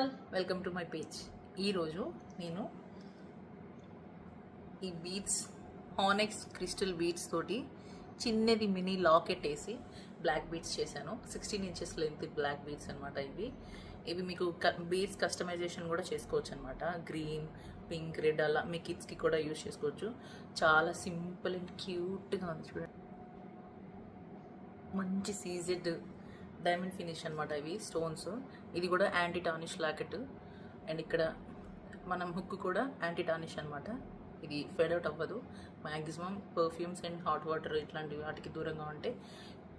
All, welcome to my page. ఈరోజు నేను ఈ బీడ్స్ హానెక్స్ క్రిస్టల్ బీడ్స్ తోటి చిన్నది మినీ లాకెట్ వేసి బ్లాక్ బీడ్స్ చేశాను. 16 ఇంచెస్ లెంత్ బ్లాక్ బీడ్స్ అనమాట. ఇవి మీకు బీడ్స్ కస్టమైజేషన్ కూడా చేసుకోవచ్చు అనమాట. గ్రీన్, పింక్, రెడ్ అలా మీ కిడ్స్కి కూడా యూజ్ చేసుకోవచ్చు. చాలా సింపుల్ అండ్ క్యూట్గా ఉంది చూడండి. మంచి సీజెడ్ డైమండ్ ఫినిష్ అనమాట. ఇవి స్టోన్స్. ఇది కూడా యాంటీ టార్నిష్ లాకెట్. అండ్ ఇక్కడ మనం హుక్ కూడా యాంటీ టార్నిష్ అనమాట. ఇది ఫెడ్ అవుట్ అవ్వదు. Maximum perfumes and hot water ఇట్లాంటి వాటికి దూరంగా ఉంటే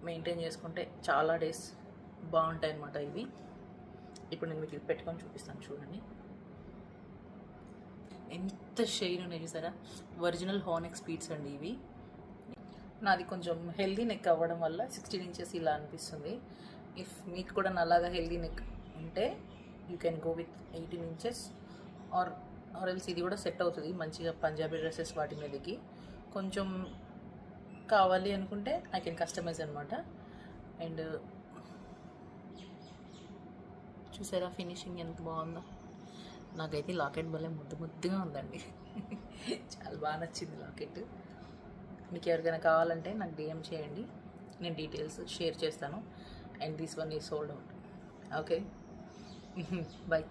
మెయింటైన్ చేసుకుంటే చాలా డేస్ బాగుంటాయి అనమాట. ఇవి ఇప్పుడు నేను మీకు పెట్టుకొని చూపిస్తాను చూడండి. ఎంత షైన్ ఉన్నాయి చూసారా. ఒరిజినల్ హానెక్స్ బీడ్స్ అండి ఇవి. నాది కొంచెం హెల్దీ నెక్ అవ్వడం వల్ల 16 ఇంచెస్ ఇలా అనిపిస్తుంది. ఇఫ్ మీకు కూడా నల్లగా హెల్దీ నెక్ ఉంటే you can go with 18 inches or else ఇది కూడా సెట్ అవుతుంది మంచిగా పంజాబీ డ్రెస్సెస్ వాటి మీదకి. కొంచెం కావాలి అనుకుంటే ఐ కెన్ కస్టమైజ్ అనమాట. అండ్ చూసారా ఫినిషింగ్ ఎంత బాగుందో. నాకైతే లాకెట్ భలే ముద్దుగా ఉందండి. చాలా బాగా నచ్చింది లాకెట్. మీకు ఎవరికైనా కావాలంటే నాకు DM చేయండి, నేను డీటెయిల్స్ షేర్ చేస్తాను. And this one is sold out. Okay, bye.